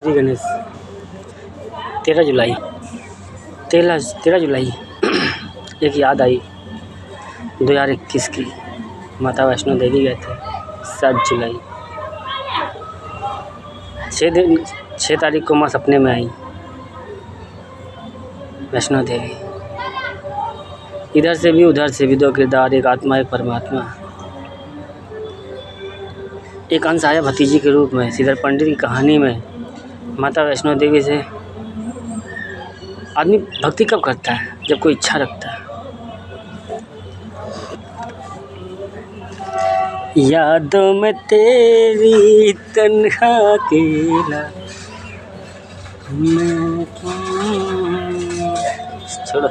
श्री गणेश 13 जुलाई 13 जुलाई एक याद आई 2021 की। माता वैष्णो देवी गए थे 7 जुलाई। 6 तारीख को माँ सपने में आई वैष्णो देवी। इधर से भी उधर से भी दो किरदार, एक आत्मा एक परमात्मा। एक अंश आया भतीजी के रूप में। श्रीधर पंडित की कहानी में माता वैष्णो देवी से आदमी भक्ति कब करता है? जब कोई इच्छा रखता है। यादों में तेरी तन्हा अकेला मैं छोड़ो,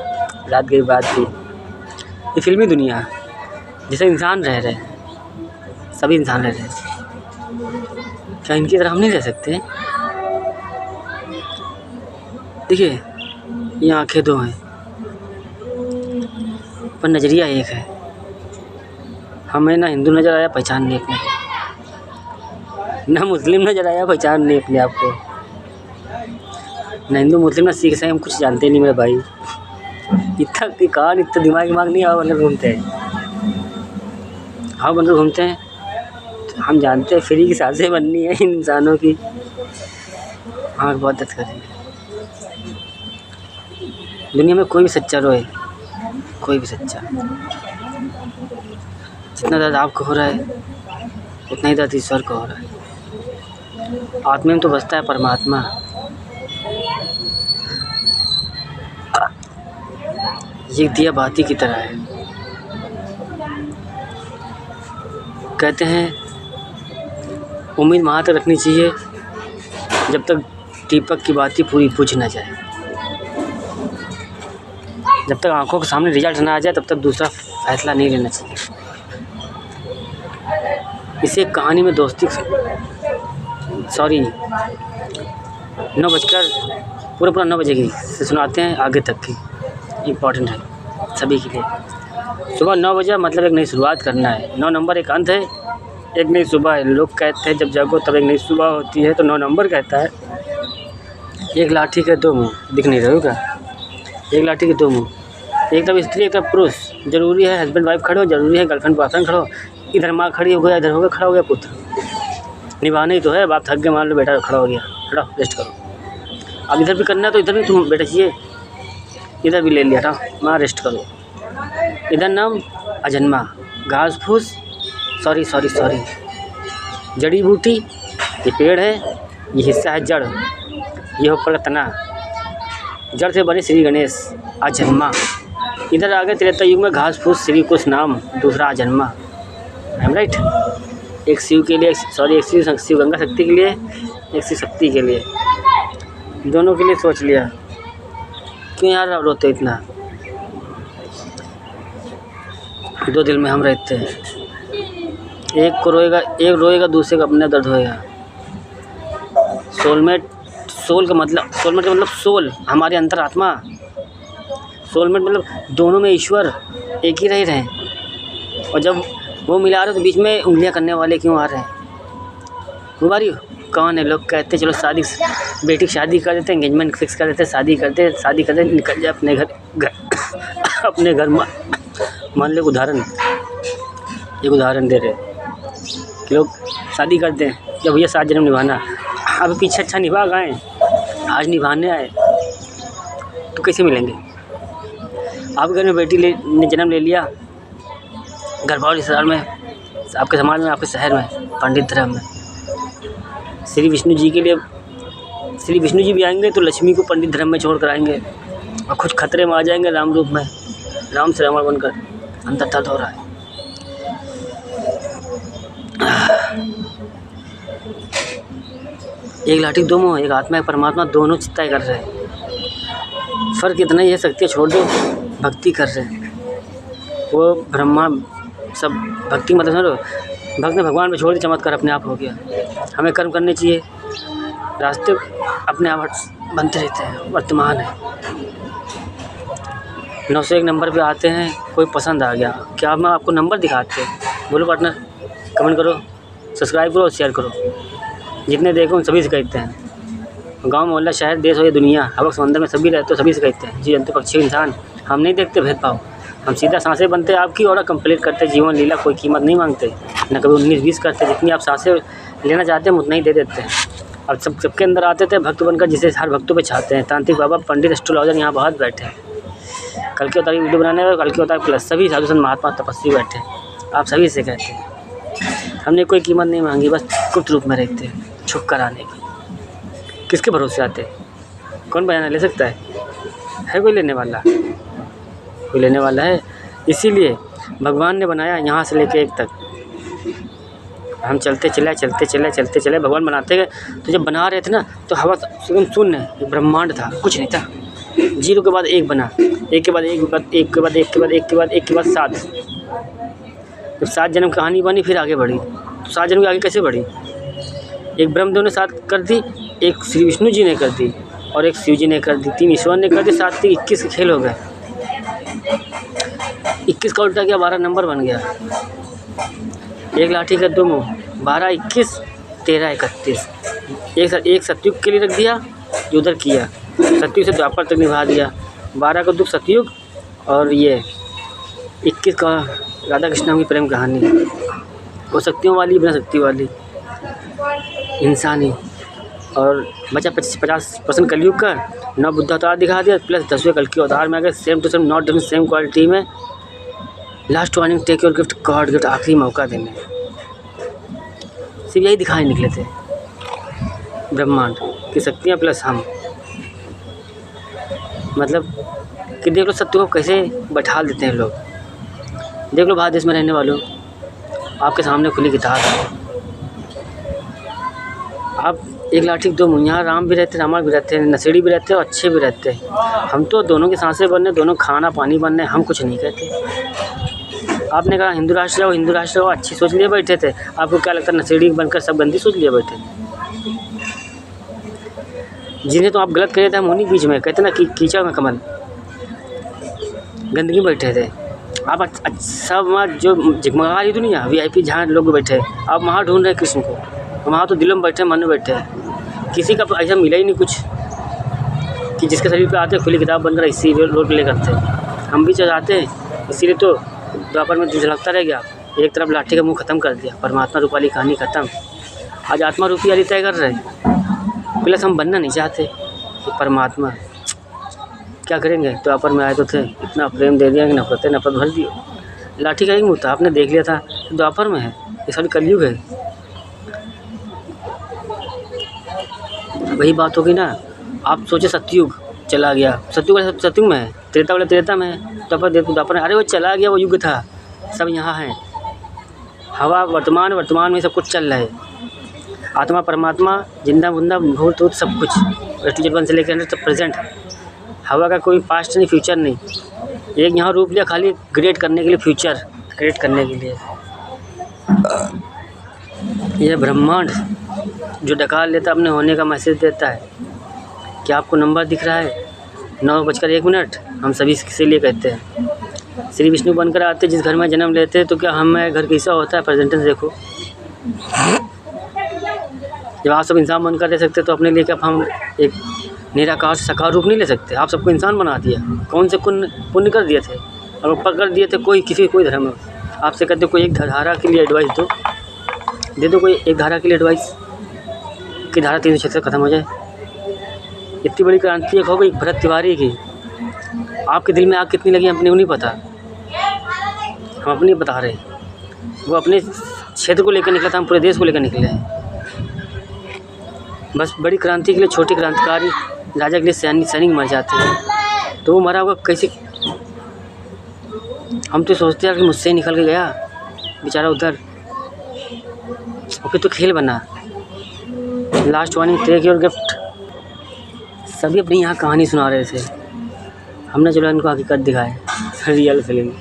रात गई बात थी। ये फिल्मी दुनिया जिसे इंसान रह रहे, सभी इंसान रह रहे, क्या इनकी तरह हम नहीं रह सकते? देखिए, ये आंखें दो हैं पर नज़रिया एक है। हमें ना हिंदू नज़र आया, पहचान नहीं अपने, ना मुस्लिम नज़र आया, पहचान नहीं अपने आप को। ना हिंदू मुस्लिम ना सिख ईसाई, हम कुछ जानते नहीं मेरे भाई। इतना कान इतना दिमाग नहीं हवा बनकर घूमते हैं, हवा बनकर घूमते हैं। तो हम जानते हैं फ्री की सांसें बननी है इन इंसानों की। आँख बहुत दर्द कर रही है। दुनिया में कोई भी सच्चा रोए, कोई भी सच्चा, जितना दर्द आपको हो रहा है उतना ही दर्द ईश्वर को हो रहा है। आत्मा में तो बसता है परमात्मा। ये दिया बाती की तरह है। कहते हैं उम्मीद वहाँ तक रखनी चाहिए जब तक दीपक की बाती पूरी बुझ ना जाए। जब तक आंखों के सामने रिजल्ट ना आ जाए तब तक दूसरा फैसला नहीं लेना चाहिए। इसे एक कहानी में दोस्ती 9 बजे की से सुनाते हैं आगे तक की। इम्पॉर्टेंट है सभी के लिए। सुबह 9 बजे मतलब एक नई शुरुआत करना है। 9 नंबर एक अंत है, एक नई सुबह है। लोग कहते हैं जब जागो तब एक नई सुबह होती है, तो 9 नंबर कहता है एक लाठी के 2 मुँह। दिख नहीं रहे हो क्या? एक लाठी के 2 मुँह, एक तरफ स्त्री एक तरफ पुरुष। ज़रूरी है हस्बैंड वाइफ खड़े हो, ज़रूरी है गर्लफ्रेंड बॉयफ्रेंड खड़ो। इधर माँ खड़ी हो गया, इधर हो गया खड़ा हो गया पुत्र। निभाना ही तो है। बाप थक गए, मान लो बेटा खड़ा हो गया, खड़ा रेस्ट करो। अब इधर भी करना है तो इधर भी तुम बेटा चाहिए, इधर भी ले लिया था माँ रेस्ट करो। इधर नाम अजन्मा, घास फूस, सॉरी जड़ी बूटी। ये पेड़ है, ये हिस्सा है जड़, ये ऊपर का तना। जड़ से बने श्री गणेश अजन्मा। इधर आ गए त्रेता युग में घास फूस श्री कुछ नाम, दूसरा अजन्मा। I am right? एक शिव के लिए, एक शिव गंगा शक्ति के लिए, एक शिव शक्ति के लिए, दोनों के लिए सोच लिया। क्यों यार रोते इतना? 2 दिल में हम रहते हैं। एक रोएगा दूसरे का अपना दर्द होएगा। सोल का मतलब सोल, हमारे अंतरात्मा। सोलमेट मतलब दोनों में ईश्वर एक ही रहे। और जब वो मिला रहे तो बीच में उंगलियां करने वाले क्यों आ रहे हैं? गुबारी कौन है? लोग कहते चलो बेटी की शादी कर देते, एंगेजमेंट फिक्स कर देते, शादी करते निकल जाए अपने घर। मान लो एक उदाहरण दे रहे कि लोग शादी करते हैं जब भैया 7 जन्म निभाना। अब पीछे अच्छा निभा गए, आज निभाने आए तो कैसे मिलेंगे? आप घर में बेटी ने जन्म ले लिया, घर बार रिश्तेदार में, आपके समाज में, आपके शहर में, पंडित धर्म में। श्री विष्णु जी भी आएंगे तो लक्ष्मी को पंडित धर्म में छोड़ कर आएंगे और कुछ खतरे में आ जाएंगे राम रूप में, राम से रावण बनकर। अंतर दर्द हो रहा है। एक लाठी 2 मुँह, एक आत्मा एक परमात्मा, दोनों चिंताएं कर रहे हैं। फ़र्क इतना ही है, शक्तियाँ छोड़ दो, भक्ति कर रहे हैं। वो ब्रह्मा सब भक्ति मतलब समझो, भक्त ने भगवान पे छोड़ दिया, चमत्कार अपने आप हो गया। हमें कर्म करने चाहिए, रास्ते अपने आप बनते रहते हैं। वर्तमान है 901 नंबर पे आते हैं। कोई पसंद आ गया क्या? हम आपको नंबर दिखाते हैं, बोलो पार्टनर, कमेंट करो, सब्सक्राइब करो और शेयर करो। जितने देखो उन सभी से कहते हैं। गाँव मोहल्ला शहर देश हो या दुनिया, हवा समंदर में सभी रहते हो, सभी से कहते हैं जीव जंतु पक्षी इंसान। हम नहीं देखते भेदभाव, हम सीधा सांसें बनते आपकी और कंप्लीट करते जीवन लीला, कोई कीमत नहीं मांगते, न कभी 19-20 करते। जितनी आप सांसें लेना चाहते हैं उतना ही दे देते हैं। अब सबके अंदर आते थे भक्त बनकर, जिसे हर भक्तों पे चाहते हैं। तांत्रिक बाबा, पंडित, एस्ट्रोलॉजर यहाँ बहुत बैठे हैं। कल के अवतार की वीडियो बनाने वाले, कल के अवतार प्लस सभी साधु संत महात्मा तपस्वी बैठे हैं। आप सभी से कहते हैं हमने कोई कीमत नहीं मांगी, बस गुप्त रूप में रहते हैं, छुप कर आने की। किसके भरोसे आते, कौन बयाना ले सकता है कोई लेने वाला? कोई लेने वाला है? इसीलिए भगवान ने बनाया यहाँ से लेके एक तक। हम चलते चले भगवान बनाते गए। तो जब बना रहे थे ना तो हवा एकदम शून्य, ब्रह्मांड था, कुछ नहीं था। 0 के बाद 1 बना, 1 के बाद 7। जब 7 जन्म कहानी बनी फिर आगे बढ़ी। तो 7 जन्म के आगे कैसे बढ़ी? एक ब्रह्मदेव ने 7 कर दी, एक श्री विष्णु जी ने कर दी और एक शिव जी ने कर दी, 3 ईश्वर ने कर दी, 7 के 21 के खेल हो गए। 21 का उल्टा किया 12 नंबर बन गया। एक लाठी का 2 मुँह, 12, 21, 13, 31। एक सतयुग के लिए रख दिया जो उधर किया, सतयुग से द्वापर तक निभा दिया। 12 का दुख सतयुग और ये 21 का राधा कृष्ण की प्रेम कहानी, वो शक्तियों वाली बिना शक्ति वाली इंसानी। और बचा 50% कलयुग का, 9 बुद्ध अवतार दिखा दिया प्लस 10वें कल के अवतार में आ गए। Same to same, not different, same quality में। Last warning, take your gift, God gift, आखिरी मौका देने। सिर्फ यही दिखाने निकले थे, ब्रह्मांड की शक्तियाँ प्लस हम। मतलब कि देख लो सत्य को कैसे बैठा देते हैं लोग। देख लो भारत देश में रहने वालों, आपके सामने खुली किताब है। आप एक लाठी के 2 मुँह, यहाँ राम भी रहते हैं, रावण भी रहते हैं, नशेड़ी भी रहते हैं और अच्छे भी रहते हैं। हम तो दोनों की सांसें बनने, दोनों खाना पानी बनने, हम कुछ नहीं कहते। आपने कहा हिंदू राष्ट्र हो, हिंदू राष्ट्र हो, अच्छी सोच लिए बैठे थे। आपको क्या लगता है नशेड़ी बनकर सब गंदी सोच लिए बैठे? जिन्हें तो आप गलत कहे थे हम उन्हीं बीच में कहते ना कि कीचड़ में कमल, गंदगी बैठे थे। आप सब वहाँ जो जगमगा रही दुनिया VIP जहाँ लोग बैठे, आप वहाँ ढूंढ रहे कृष्ण को, वहाँ तो दिलों में बैठे, मन में बैठे। किसी का ऐसा मिला ही नहीं कुछ कि जिसके शरीर पे आते खुली किताब बनकर इसी रोल प्ले करते। हम भी चाहते हैं, इसीलिए तो द्वापर में झलकता रह गया। एक तरफ लाठी का मुंह ख़त्म कर दिया, परमात्मा रूप वाली कहानी ख़त्म। आज आत्मा रूपी वाली तय कर रहे हैं। प्लस हम बनना नहीं चाहते कि परमात्मा क्या करेंगे। द्वापर में आए तो थे, इतना प्रेम दे दिया कि नफरत भर दी। लाठी का एक मुँह था, आपने देख लिया था द्वापर में है, ये सारी कलयुग है। वही बात होगी ना। आप सोचे सतयुग चला गया, सतयुग में है, त्रेता वाले त्रेता में है, द्वापर में, अरे वो चला गया, वो युग था, सब यहाँ है। हवा वर्तमान में सब कुछ चल रहा है। आत्मा परमात्मा, जिंदा बुंदा भूत वूत सब कुछ, A से लेकर तक प्रेजेंट। हवा का कोई पास्ट नहीं, फ्यूचर नहीं। एक यहाँ रूप लिया खाली क्रिएट करने के लिए, फ्यूचर क्रिएट करने के लिए। यह ब्रह्मांड जो डकार लेता अपने होने का मैसेज देता है। क्या आपको नंबर दिख रहा है? 9:01। हम सभी किसी लिए कहते हैं श्री विष्णु बनकर आते जिस घर में जन्म लेते, तो क्या हमें घर कैसा होता है? प्रेजेंटेंस देखो। जब आप सब इंसान बनकर रह सकते तो अपने लिए क्या हम एक निराकार साकार रूप नहीं ले सकते? आप सबको इंसान बना दिया, कौन से पुण्य कर दिए थे और ऊपर कर दिए थे। कोई धर्म में आपसे कहते कोई एक धारा के लिए एडवाइस दे दो, कोई एक धारा के लिए एडवाइस कि धारा 376 खत्म हो जाए। इतनी बड़ी क्रांति एक हो गई भरत तिवारी की। आपके दिल में आग कितनी लगी अपने को नहीं पता, हम अपनी बता रहे हैं। वो अपने क्षेत्र को लेकर निकला था, हम पूरे देश को लेकर निकले हैं। बस बड़ी क्रांति के लिए छोटे क्रांतिकारी राजा के लिए सैनिक मर जाते हैं, तो वो मरा होगा कैसे? हम तो सोचते हैं कि मुझसे ही निकल के गया बेचारा उधर, और फिर तो खेल बना। Last warning, take your gift. सभी अपनी यहाँ कहानी सुना रहे थे, हमने चलो इनको हकीकत दिखाए, रियल फिल्म।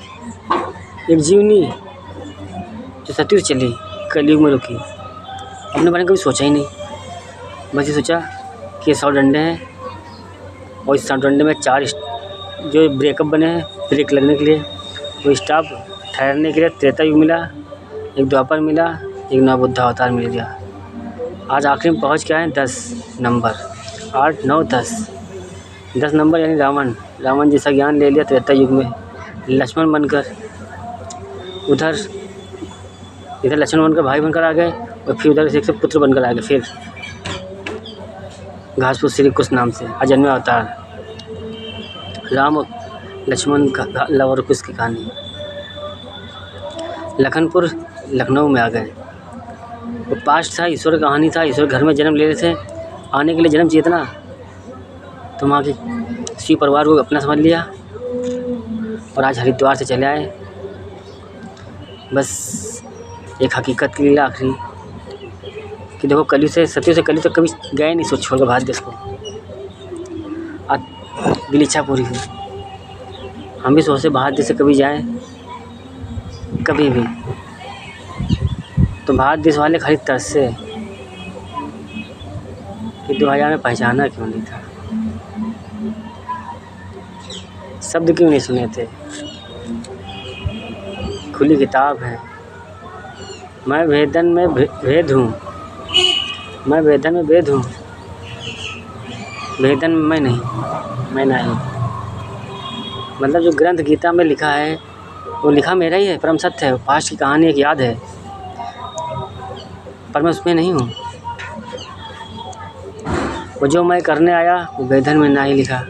एक जीवनी जो सतयुग चली, कलयुग में रुकी, अपने बारे में कभी सोचा ही नहीं। बस ये सोचा कि 100 डंडे हैं और इस 100 डंडे में 4 जो ब्रेकअप बने हैं ब्रेक लगने के लिए, वो स्टाफ ठहरने के लिए त्रेता युग मिला, एक द्वापर मिला, एक नव बुद्ध अवतार मिल गया। आज आखिरी में पहुँच के आए 10 नंबर। 8, 9, 10 10 नंबर यानी रावण जैसा ज्ञान ले लिया त्रेता युग में लक्ष्मण बनकर। उधर इधर लक्ष्मण बनकर भाई बनकर आ गए और फिर उधर से पुत्र बनकर आ गए। फिर घासफूस श्री कुश नाम से अजन्मे अवतार, राम और लक्ष्मण का लव और कुश की कहानी। लखनपुर लखनऊ में आ गए। वो पास्ट था, ईश्वर का कहानी था। ईश्वर घर में जन्म ले रहे थे, आने के लिए जन्म चाहिए था ना, तो वहाँ के शिव परिवार को अपना समझ लिया और आज हरिद्वार से चले आए। बस एक हकीकत की लीला आखिरी कि देखो कली से सत्य से कली तो कभी गए नहीं, सोच छोड़ कर भारत देश को। आज दिल इच्छा पूरी हुई। हम भी सोचते भारत देश से कभी जाएं, कभी भी। तो भारत देश वाले खाली तरस से कि 2000 में पहचाना क्यों नहीं था, शब्द क्यों नहीं सुने थे। खुली किताब है, मैं वेदन में भेद हूँ, मैं वेदन में वेद हूँ, वेदन में मैं नहीं। मतलब जो ग्रंथ गीता में लिखा है वो लिखा मेरा ही है, परम सत्य है। पास्ट की कहानी एक याद है, पर मैं उसमें नहीं हूँ। वो जो मैं करने आया वो वेदन में ना ही लिखा,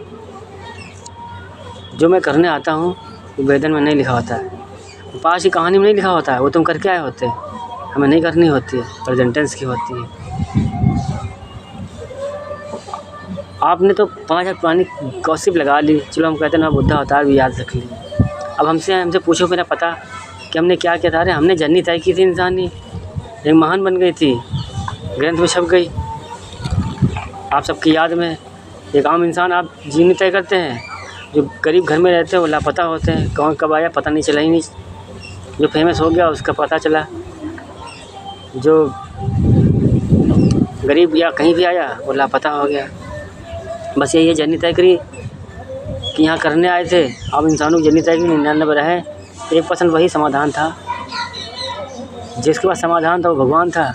जो मैं करने आता हूँ वो वेदन में नहीं लिखा होता है, पास्ट की कहानी में नहीं लिखा होता है। वो तुम करके आए होते, हमें नहीं करनी होती है, प्रेजेंट टेंस की होती है। आपने तो 5000 पुरानी गॉसिप लगा ली, चलो हम कहते हैं ना बुद्धा अवतार भी याद रख ली। अब हमसे पूछो मेरा पता कि हमने क्या किया था। अरे हमने जर्नी तय की थी, इंसानी एक महान बन गई थी, ग्रंथ में छप गई आप सबकी याद में। एक आम इंसान आप जीने तय करते हैं, जो गरीब घर में रहते हैं वो लापता होते हैं, कौन कब आया पता नहीं चला ही नहीं। जो फेमस हो गया उसका पता चला, जो गरीब या कहीं भी आया वो लापता हो गया। बस यही है, जर्नी तय करी कि यहाँ करने आए थे। अब इंसानों की जर्नी तय की 99 रहे, 1% वही समाधान था। जिसके पास समाधान था वो भगवान था,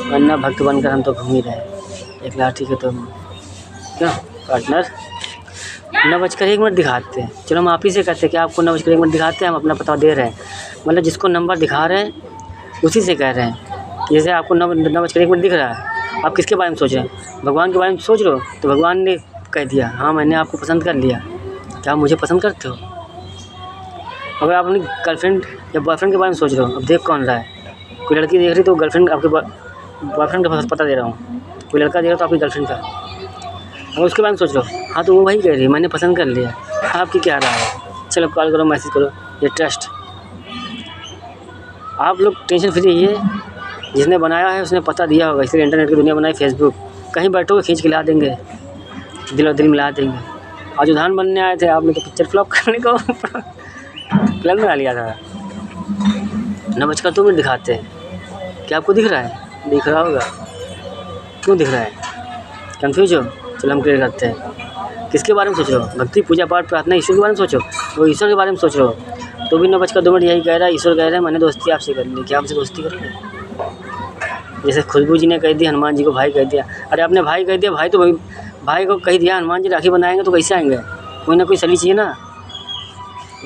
वरना भक्त बनकर हम तो घूम ही रहे एक लाठी के। तो क्यों पार्टनर 9:01 दिखाते हैं, चलो हम आप ही से कहते हैं कि आपको 9:01 दिखाते हैं, हम अपना पता दे रहे हैं। मतलब जिसको नंबर दिखा रहे हैं उसी से कह रहे हैं। जैसे आपको 9:01 दिख रहा है, आप किसके बारे में सोच रहे हैं? भगवान के बारे में सोच रहे हो, तो भगवान ने कह दिया हाँ मैंने आपको पसंद कर लिया, क्या आप मुझे पसंद करते हो? अगर आप अपनी गर्लफ्रेंड या बॉयफ्रेंड के बारे में सोच रहे हो, अब देख कौन रहा है, कोई लड़की देख रही तो गर्लफ्रेंड, आपके बॉयफ्रेंड का पता दे रहा हूँ, कोई लड़का देख रहा तो आपकी गर्लफ्रेंड का। अगर उसके बारे में सोच रहे हो, हाँ तो वो वही कह रही है मैंने पसंद कर लिया, आपकी क्या राय है? चलो कॉल करो, मैसेज करो, ये ट्रस्ट। आप लोग टेंशन फ्री रहिए, जिसने बनाया है उसने पता दिया होगा, इसलिए इंटरनेट की दुनिया बनाई। फेसबुक कहीं बैठोगे खींच के ला देंगे, दिल और दिल मिला देंगे। आज उदाहरण बनने आए थे, आपने तो पिक्चर फ्लॉप करने को प्लान बना लिया था। 9:02 दिखाते हैं, क्या आपको दिख रहा है? दिख रहा होगा, क्यों दिख रहा है? कंफ्यूज हो? चलो हम क्लियर करते हैं। किसके बारे में सोच रहे हो? भक्ति, पूजा पाठ, प्रार्थना, ईश्वर के बारे में सोचो। वो ईश्वर के बारे में सोच रहे हो तो भी 9:02 यही कह रहा है, ईश्वर कह रहे हैं मैंने दोस्ती आपसे कर ली, क्या आपसे दोस्ती करोगे? जैसे खुशबू जी ने कह दिया हनुमान जी को भाई कह दिया। अरे आपने भाई कह दिया, भाई तो भाई को कह दिया हनुमान जी राखी बनाएंगे तो कैसे आएंगे? कोई ना कोई सली चाहिए ना।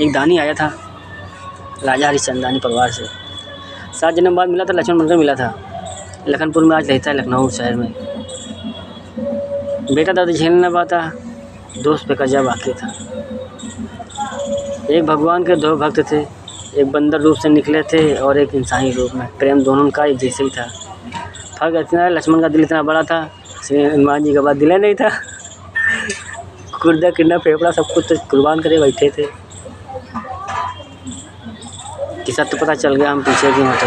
एक दानी आया था राजा हरिश्चंदानी परिवार से, 7 जन्म बाद मिला था, लक्ष्मण बनकर मिला था। लखनपुर में आज रहता है, लखनऊ शहर में। बेटा दर्द झेल ना पाता, दोस्त पे कर्जा बाकी था। एक भगवान के 2 भक्त थे, एक बंदर रूप से निकले थे और एक इंसानी रूप में। प्रेम दोनों का एक जैसे ही था, फर्क इतना है लक्ष्मण का दिल इतना बड़ा था, हनुमान जी का बाद दिल नहीं था। कुर्दा किन्ना फेफड़ा सब कुछ तो कुर्बान करे बैठे थे कि सब तो पता चल गया हम पीछे क्यों हटे,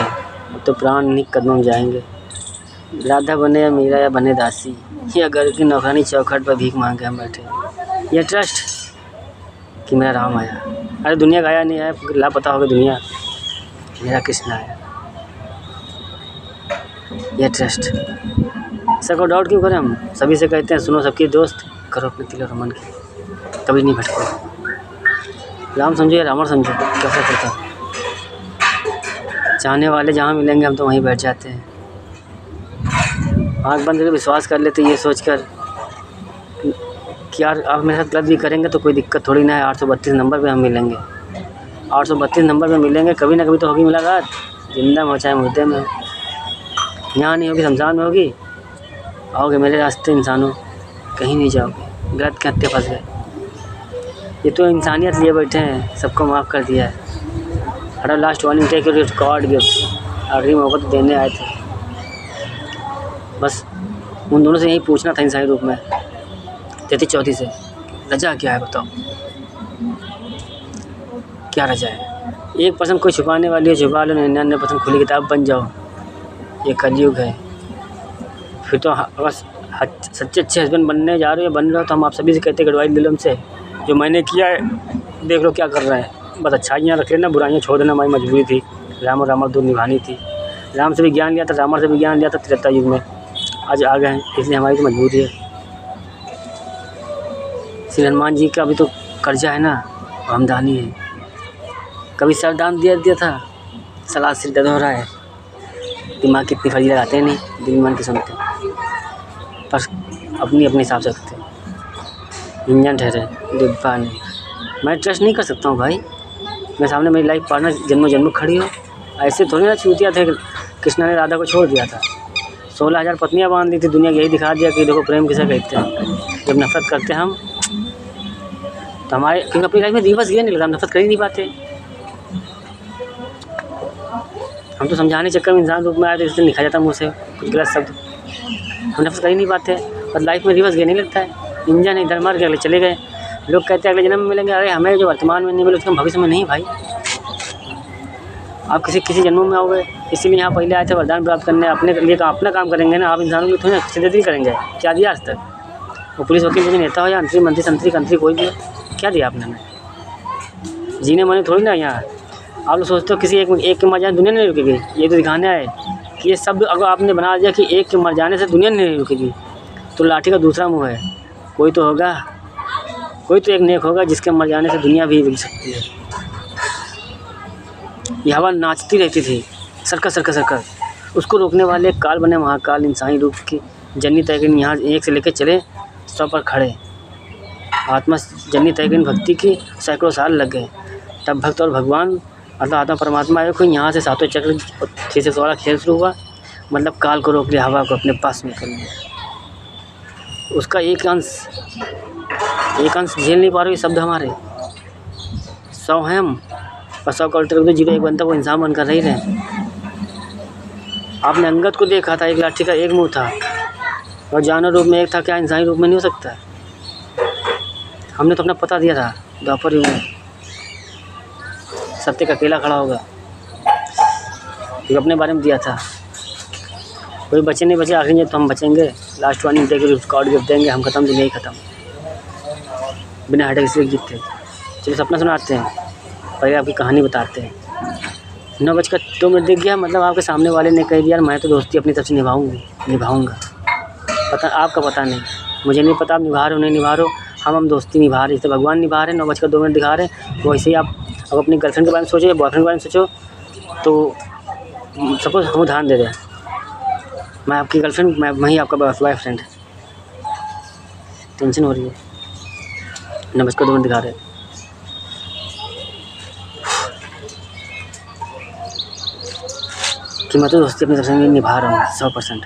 अब तो प्राण निक कदमों में जाएंगे। राधा बने या मीरा या बने दासी, या घर की नौकरानी चौखट पर भीख मांग के हम बैठे। ये ट्रस्ट कि मेरा राम आया, अरे दुनिया का आया नहीं आया लापता होगा दुनिया, मेरा कृष्ण आया। ये ट्रस्ट सबको डाउट क्यों करें हम? सभी से कहते हैं सुनो सबकी दोस्त, करो अपने दिल और मन की, कभी नहीं भटको। राम समझो या रावण समझो, कैसा करता? चाहने वाले जहाँ मिलेंगे हम तो वहीं बैठ जाते हैं। आँख बंद करके विश्वास कर लेते ये सोचकर कि यार आप मेरे साथ गलत भी करेंगे तो कोई दिक्कत थोड़ी ना है, 832 नंबर पे हम मिलेंगे, 832 नंबर पे मिलेंगे, कभी ना कभी तो होगी मुलाकात, जिंदा में हो चाहे मुर्दे में हो। यहाँ नहीं होगी, शमशान में होगी। आओगे मेरे रास्ते इंसानों, कहीं नहीं जाओगे, गलत के हत्थे फंस गए। ये तो इंसानियत लिए बैठे हैं, सबको माफ़ कर दिया है। हर last warning take your God gift, आखिरी मौका तो देने आए थे। बस उन दोनों से यही पूछना था इंसानी रूप में, 33-34 से, रजा क्या है बताओ, क्या रजा है? 1% कोई छुपाने वाली है, छुपा लो, 99% खुली किताब बन जाओ। ये कलयुग है। फिर तो बस सच्चे अच्छे हस्बैंड बनने जा रहे हो, बन रहे हो, तो हम आप सभी से कहते हैं एडवाइस ले लो हमसे, जो मैंने किया है देख लो क्या कर रहा है। बस अच्छाइयाँ रख लेना, बुराइयाँ छोड़ देना, हमारी मजबूरी थी। राम और रावण दूर निभानी थी। राम से भी ज्ञान लिया था, रावण से भी ज्ञान लिया था त्रेता युग में, आज आ गए हैं, इसलिए हमारी तो मजबूरी है। श्री हनुमान जी का भी तो कर्जा है ना, हमदानी है। कभी सर दान दिया था, सलाह सिर दर्द हो रहा है, दिमाग की इतनी फर्जी लगाते हैं नहीं, दिल मन की सुनते हैं, बस अपनी हिसाब से रखते हैं। इंजन ठहरे, डिब्बा नहीं। मैं ट्रस्ट नहीं कर सकता हूँ भाई, मेरे सामने मेरी लाइफ पार्टनर जन्म खड़ी हो। ऐसे थोड़ी ना छूतिया थे, कृष्णा ने राधा को छोड़ दिया था, 16,000 पत्नियाँ बांध दी थी, दुनिया यही दिखा दिया कि देखो प्रेम किसे कहते हैं। जब नफरत करते हैं हम तो हमारे, क्योंकि अपनी लाइफ में दिवस गए नहीं लगा, हम नफरत कर ही नहीं पाते। हम तो समझाने चक्कर में इंसान रूप में आए तो इससे लिखा जाता मुँह से कुछ गलत शब्द, हम नफरत कर ही नहीं पाते। और लाइफ में रिवर्स गए नहीं लगता है, इंजन इधर मार के अगले चले गए। लोग कहते हैं अगले जन्म में मिलेंगे, अरे हमें जो वर्तमान में नहीं मिले उसके हम भविष्य में नहीं भाई। आप किसी जन्मों में आओगे, इसीलिए यहाँ पहले आए थे वरदान प्राप्त करने, अपने लिए अपना काम करेंगे ना। आप इंसानों की थोड़ी सिद्धि करेंगे, क्या दिया आज तक? वो पुलिस वकील मुझे नेता हो या मंत्री संतरी कोई भी, क्या दिया आपने हमें? जीने मने थोड़ी ना यहाँ। आप लोग सोचते हो किसी एक के मर जाने दुनिया नहीं रुकेगी, ये तो दिखाना है कि ये सब अगर आपने बना दिया कि एक के मर जाने से दुनिया नहीं रुकेगी, तो लाठी का दूसरा मुँह है, कोई तो होगा, कोई तो एक नेक होगा जिसके मर जाने से दुनिया भी रुक सकती है। ये हवा नाचती रहती थी, सरकर, उसको रोकने वाले काल बने महाकाल, इंसानी रूप की जन्नी तयकिन यहाँ एक से लेकर चले 100 पर खड़े। आत्मा जन्नी तयकिन भक्ति की सैकड़ों साल लग गए, तब भक्त और भगवान अर्थात आत्मा परमात्मा आए कोई यहाँ से 7वें चक्र 6 से 16 खेल शुरू हुआ, मतलब काल को रोक लिया, हवा को अपने पास में कर लिया। उसका एक अंश झेल नहीं पा रहे शब्द हमारे, 100 हैं हम और 100 का उल्टा 0 1 बनता, वो इंसान बनकर रही रहे। आपने अंगद को देखा था, एक लाठी का एक मुंह था और जानवर रूप में एक था, क्या इंसानी रूप में नहीं हो सकता? हमने तो अपना पता दिया था द्वापर युग में, सत्य का अकेला खड़ा होगा, क्योंकि अपने बारे में दिया था। कोई बचे नहीं बचे, आखिरी जब तो हम बचेंगे, लास्ट वार्निंग देकर रिकॉर्ड गिफ्ट देंगे, हम खत्म, दुनिया ही खत्म, बिना हटे इसलिए जीतते। चलिए सपना सुनाते हैं, पहले आपकी कहानी बताते हैं। 9:02 दिख गया, मतलब आपके सामने वाले ने कह दिया मैं तो दोस्ती अपनी तरफ से निभाऊंगा। पता आपका पता नहीं, मुझे नहीं पता आप निभा रहे हो नहीं निभा रहे हो, हम दोस्ती निभा रहे, जैसे भगवान निभा रहे हैं, 9:02 दिखा रहे हैं, वैसे ही आप अब अपनी गर्लफ्रेंड के बारे में सोचो या बॉयफ्रेंड के बारे में सोचो। तो सपोज हम ध्यान दे रहे हैं, मैं आपकी गर्लफ्रेंड, मैं ही आपका बॉयफ्रेंड, टेंशन हो रही है, 9:02 दिखा रहे हैं। कि मैं तो दोस्ती अपनी तरफ से निभा रहा हूँ 100%।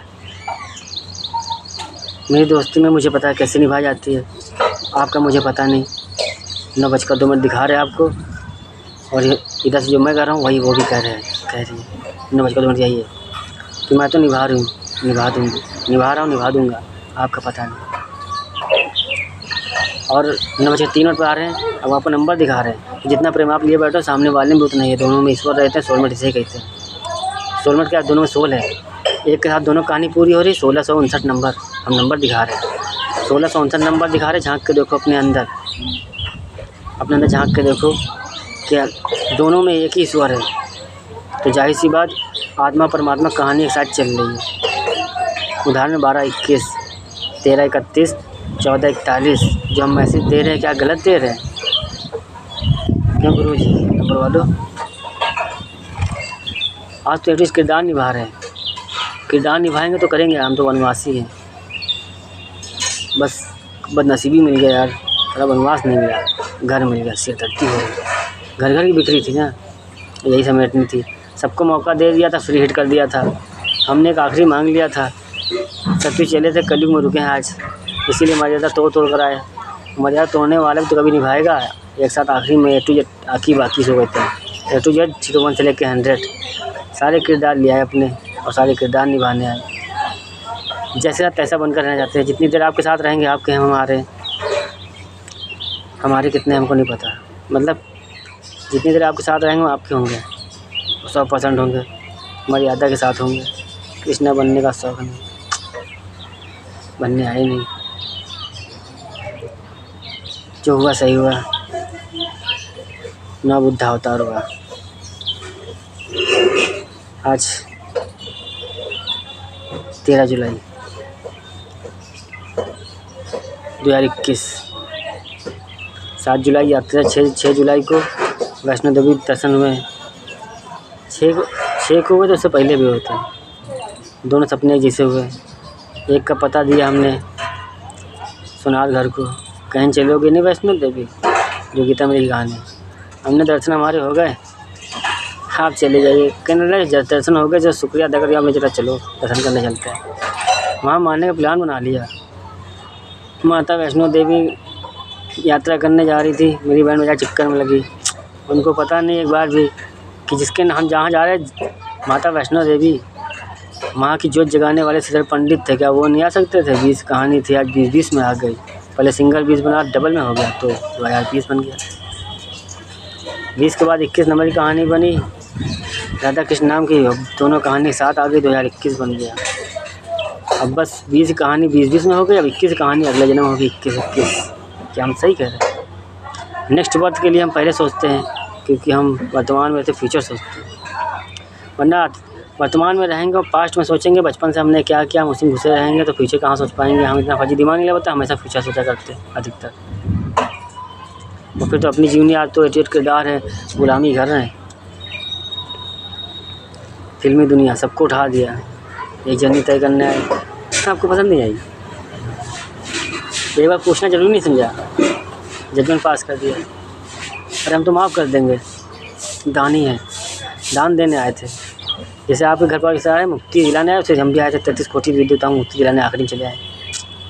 मेरी दोस्ती में मुझे पता है कैसे निभाई जाती है, आपका मुझे पता नहीं। 9:02 दिखा रहे हैं आपको, और इधर से जो मैं कर रहा हूँ वही वो भी कह रही है। 9:02 यही है कि मैं तो निभा रही हूँ, निभा दूँगा, आपका पता नहीं। और 9:03 पर आ रहे हैं, अब आपको नंबर दिखा रहे हैं कि जितना प्रेम आप लिए बैठो सामने वाले में भी उतना ही है, दोनों में ईश्वर रहते हैं, सोलमेट इसे कहते हैं। सोलमेट क्या, दोनों में सोल है, एक के साथ दोनों कहानी पूरी हो रही। 1659 नंबर हम नंबर दिखा रहे हैं, 1659 नंबर दिखा रहे हैं। झांक के देखो अपने अंदर झांक के देखो, क्या दोनों में एक ही ईश्वर है, तो जाहिर सी बात आत्मा परमात्मा कहानी एक साथ चल रही है। उदाहरण 12-21, 13-31, 14-41 जो हम मैसेज दे रहे हैं, क्या गलत दे रहे हैं? क्यों गुरु जी नंबर वालों? आज तो एटलीस्ट किरदार निभा रहे हैं, किरदार निभाएंगे तो करेंगे, हम तो वनवासी हैं। बस बदनसीबी मिल गया यार, थोड़ा वनवास नहीं मिला, घर मिल गया, सिरदर्दी हो गई। घर घर की बिक्री थी ना, यही समेटनी थी। सबको मौका दे दिया था, फ्री हिट कर दिया था। हमने एक आखिरी मांग लिया था, सब कुछ चले थे, कलयुग में रुके हैं आज, इसीलिए मर्यादा तोड़ कर आए। मर्यादा तोड़ने वाले तो कभी निभाएगा। एक साथ आखिरी में A to Z आखिरी बाकी सो गए थे। A to Z 01 से लेकर 100 सारे किरदार ले आए अपने, और सारे किरदार निभाने आए। जैसे आप तैसा बनकर रहना चाहते हैं। जितनी देर आपके साथ रहेंगे आपके हम हमारे कितने हमको नहीं पता, मतलब जितनी देर आपके साथ रहेंगे आपके होंगे, 100% होंगे, मर्यादा के साथ होंगे। कृष्णा बनने का शौक़ नहीं, बनने आए नहीं। जो हुआ सही हुआ, ना बुद्धा अवतार हुआ। आज 13 जुलाई 2021, 7 जुलाई यात्रा, 6 जुलाई को वैष्णो देवी दर्शन हुए। 6 को हुए तो उससे पहले भी होते हैं। दोनों सपने जैसे हुए। एक का पता दिया हमने सोनार घर को, कहीं चलोगे नहीं वैष्णो देवी, जो गीता मेरी कहानी। हमने दर्शन हमारे हो गए, आप चले जाइए। कहने लगे दर्शन हो गए, जो शुक्रिया अदा करके आपने चला, चलो दर्शन करने चलते हैं। वहाँ मानने का प्लान बना लिया। माता वैष्णो देवी यात्रा करने जा रही थी, मेरी बहन मेरा चक्कर में लगी। उनको पता नहीं एक बार भी कि जिसके हम जहाँ जा रहे माता वैष्णो देवी, माँ की जोत जगाने वाले श्रीधर पंडित थे, क्या वो नहीं आ सकते थे? 20 कहानी थी, आज 20 में आ गई। पहले सिंगल 20 बना, डबल में हो गया, तो 2020 बन गया। 20 के बाद 21 नंबर की कहानी बनी, राधा कृष्ण नाम की, दोनों कहानी साथ आ गई, 2021 बन गया। अब बस 20 कहानी 20 में हो गई, अब 21 कहानी अगले जन्म होगी, 21। क्या हम सही कह रहे हैं? नेक्स्ट बर्थ के लिए हम पहले सोचते हैं, क्योंकि हम वर्तमान में तो फ्यूचर सोचते हैं। वरना वर्तमान में रहेंगे और पास्ट में सोचेंगे, बचपन से हमने क्या किया, हम उसी में घुसे रहेंगे, तो फ्यूचर कहाँ सोच पाएंगे? हम इतना फर्जी दिमाग नहीं लगता, हमेशा फ्यूचर सोचा करते हैं अधिकतर। और फिर तो अपनी जीवनी आज तो 88 किरदार है, गुलामी घर हैं, फिल्मी दुनिया सबको उठा दिया। एक जर्नी तय करने आए, आपको पसंद नहीं आई, एक बार पूछना जरूरी नहीं समझा, जजमेंट पास कर दिया। अरे हम तो माफ़ कर देंगे, दानी है, दान देने आए थे। जैसे आपके घर पर किसी आए मुक्ति दिलाने आए, हम भी आए थे। 33 कोटि विद्युत हम मुक्ति दिलाने आखिरी में चले आए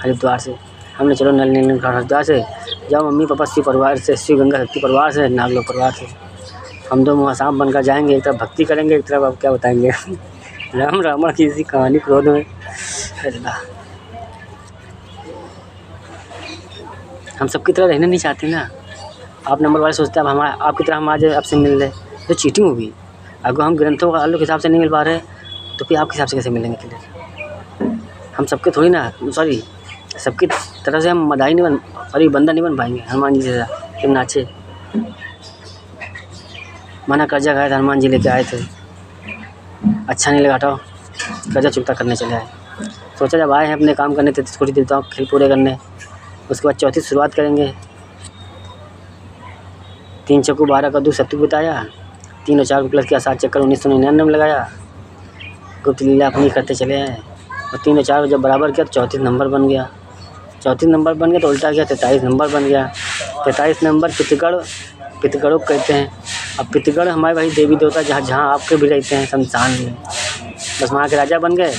हरिद्वार से। हमने चलो नल नील हरिद्वार से जाओ, मम्मी पापा शिव परिवार से, शिव गंगा शक्ति परिवार से, नागलोक परिवार से। हम दो मुँह सांप बनकर जाएंगे, एक तरफ भक्ति करेंगे, एक तरफ आप क्या बताएंगे राम रावण की इसी कहानी क्रोध में। हम सबकी तरह रहना नहीं चाहते ना। आप नंबर वाले सोचते हैं अब हमारा आपकी तरह हम आज आपसे मिल रहे, तो चीटिंग होगी। अगर हम ग्रंथों का आलोक हिसाब से नहीं मिल पा रहे, तो फिर आपके हिसाब से कैसे मिलेंगे? क्लियर हम सबके थोड़ी ना, सॉरी सबकी तरह से हम मदाई नहीं बन, सॉरी बंदा नहीं बन पाएंगे। हनुमान जी जैसा जब नाचे, माना कर्जा खाया था, हनुमान जी लेके आए थे, अच्छा नहीं लगा, हटाओ कर्जा चुकता करने चले आए। सोचा जब आए हैं अपने काम करने, 33 कोटि देवताओं खेल पूरे करने, उसके बाद 34 शुरुआत करेंगे। 3 चक्कू 12 कद्दू सत्तू बिताया, 3 और 4 को प्लस किया, 7 चक्कर 1999 में लगाया, गुप्त लीला अपनी करते चले आए। और 3 और 4 जब बराबर किया तो 34 नंबर बन गया। 34 नंबर बन गया तो उल्टा किया, 43 नंबर बन गया। 43 नंबर पितृगढ़ कहते हैं। अब पितृगढ़ हमारे भाई देवी देवता जहाँ आपके भी रहते हैं शमशान में, बस वहाँ के राजा बन गए,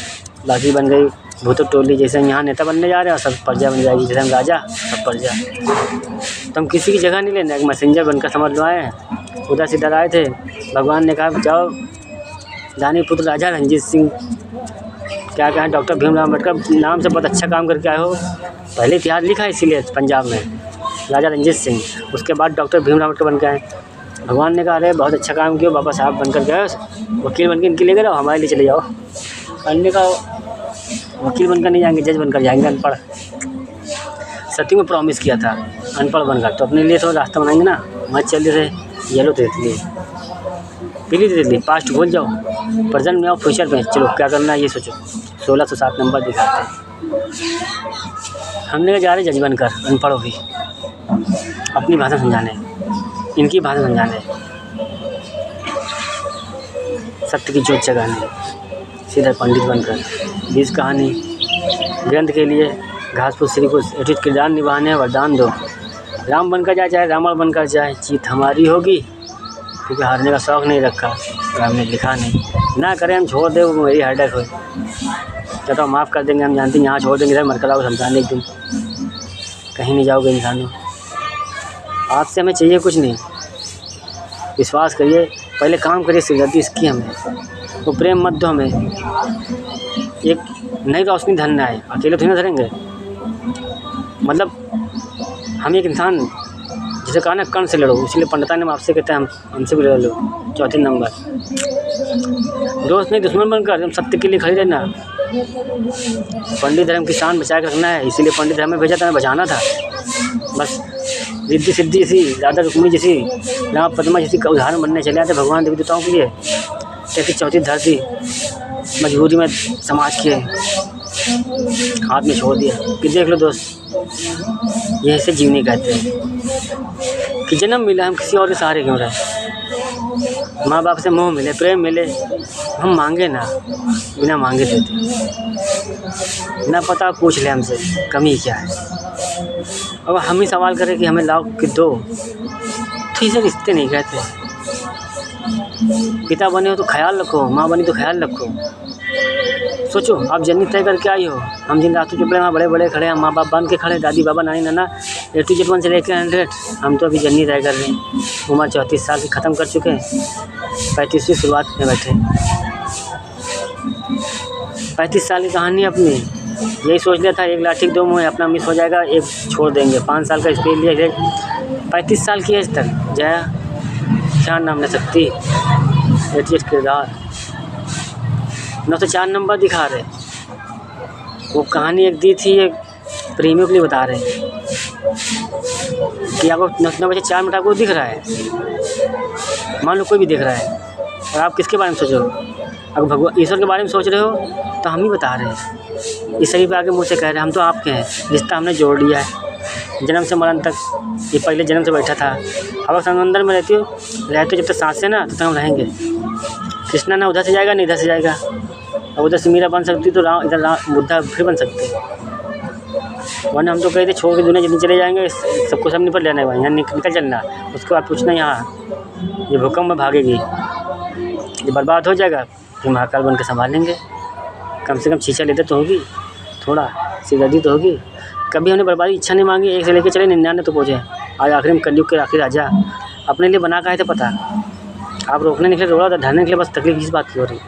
बाकी बन गई भूतों टोली। जैसे हम यहाँ नेता बनने जा रहे हैं और सब प्रजा बन जाएगी, जैसे हम राजा सब प्रजा। तो हम किसी की जगह नहीं लेना, एक मैसेंजर बनकर समझ लो आए हैं। उधर से इधर आए थे, भगवान ने कहा जाओ दानी पुत्र राजा रंजीत सिंह, क्या कहें, डॉक्टर भीमराव अम्बेडकर नाम से बहुत अच्छा काम करके आए हो। पहले इतिहास लिखा है इसीलिए पंजाब में राजा रंजीत सिंह, उसके बाद डॉक्टर भीमराव अम्बेडकर बन के आए। भगवान ने कहा अरे बहुत अच्छा काम किया, बाबा साहब बनकर गए, वकील बनकर इनके लिए गए, हमारे लिए चले जाओ। अन्य का वकील बनकर नहीं जाएंगे, जज बनकर जाएंगे, अनपढ़। सत्य में प्रॉमिस किया था अनपढ़ बनकर, तो अपने लिए थोड़ा रास्ता बनाएंगे ना। मत चल रहे येलो तितली, पीली तितली, पास्ट भूल जाओ, प्रेजेंट में आओ, फ्यूचर में चलो, क्या करना है ये सोचो। 1607 नंबर दिखाते हैं। हमने जा रहे जज बनकर, अनपढ़ भी अपनी भाषा समझाने, इनकी भाषा समझाने, सत्य की जोत जगाने, सीधा पंडित बनकर 20 कहानी ग्रंथ के लिए घास फूस श्री को उचित किरदार निभाने वरदान दो। राम बनकर जाए चाहे रावण बनकर जाए, जीत हमारी होगी, क्योंकि हारने का शौक़ नहीं रखा, राम ने लिखा नहीं। ना करें हम छोड़ दे वो मेरी हरकत हो, तो माफ़ कर देंगे हम जानते हैं, यहाँ छोड़ देंगे सर, मर आओ समझाने एक दिन, कहीं नहीं जाओगे इंसानों। आपसे हमें चाहिए कुछ नहीं, विश्वास करिए, पहले काम करिए, सिरदर्दी इसकी हमें, वो प्रेम मत दो हमें। एक नई रोशनी धरना है, अकेले थोड़ी ना धरेंगे। मतलब हम एक इंसान जिसे कहा ना कर्ण से लड़ो, इसलिए पंडिता ने आपसे कहते हैं हमसे भी लड़ लो। चौथे नंबर, दोस्त नहीं दुश्मन बनकर हम सत्य के लिए खड़े रहना। पंडित धर्म की शान बचा के रखना है, इसीलिए पंडित धर्म में भेजा था, हमें बचाना था बस। रिद्धि सिद्धि जैसी, राधा रुक्मिणी जैसी, राम पद्मा जैसी का उदाहरण बनने चले आते भगवान देवी देवताओं के लिए। कहती चौथी धरती मजबूरी में समाज के हाथ में छोड़ दिया कि देख लो दोस्त, ये ऐसे जीवनी कहते हैं कि जन्म मिला हम किसी और के सहारे क्यों रहे। माँ बाप से मोह मिले, प्रेम मिले, हम मांगे ना, बिना मांगे देते। ना पता पूछ ले हमसे कमी क्या है, अब हम ही सवाल करें कि हमें लाओ कि दो, तो इसे रिश्ते नहीं कहते। पिता बने हो तो ख्याल रखो, माँ बनी तो ख्याल रखो। सोचो आप जर्नी तय करके आई हो, हम जिन रास्तों चुपड़े वहाँ बड़े बड़े खड़े हैं, माँ बाप बन के खड़े, दादी बाबा नानी नाना A to Z 1 से लेकर 100, हम तो अभी जर्नी तय कर रहे हैं। उम्र 34 साल की ख़त्म कर चुके हैं, 35वीं शुरुआत में बैठे। 35 साल की कहानी अपनी, यही सोच लिया था एक लाठी 2 मुँह, अपना मिस हो जाएगा, एक छोड़ देंगे। 5 साल का स्पेस लिया, 35 साल की एज तक जया क्या नाम ले सकती, A to Z किरदार 904 नंबर दिखा रहे। वो कहानी एक दी थी, एक प्रेमियों के लिए बता रहे हैं कि आपको 9 बजे 4 मिनट आपको दिख रहा है, मान लो कोई भी दिख रहा है, और आप किसके बारे में सोच रहे हो? अगर भगवान ईश्वर के बारे में सोच रहे हो तो हम ही बता रहे हैं, इस सही पे आगे मुँह से कह रहे हैं हम तो आपके हैं, रिश्ता हमने जोड़ लिया है जन्म से मरण तक। ये पहले जन्म से बैठा था, अब समंदर में रहते जब तक सांसें ना तब तक हम रहेंगे। कृष्णा ना उधर से जाएगा ना इधर से जाएगा, और उधर से मीरा बन सकती तो राम, इधर बुद्धा फिर बन सकते। वरना हम तो कहे थे छोड़ के दुनिया जितनी चले जाएंगे, सबको सब निपट लेना है, यहाँ निकल चलना, उसके बाद पूछना यहाँ ये भूकंप में भागेगी, ये बर्बाद हो जाएगा, फिर महाकाल बन के संभाल लेंगे। कम से कम छीछा लेते तो होगी, थोड़ा सिरदर्दी तो होगी। कभी हमने बर्बादी इच्छा नहीं मांगी, 1 से लेकर चले 99 तो पहुँचे। आज आखिरी में कलयुग के आखिर राजा अपने लिए बना का है तो पता, आप रोकने निकले रोड़ा, धरने निकले, बस तकलीफ इस बात की हो रही।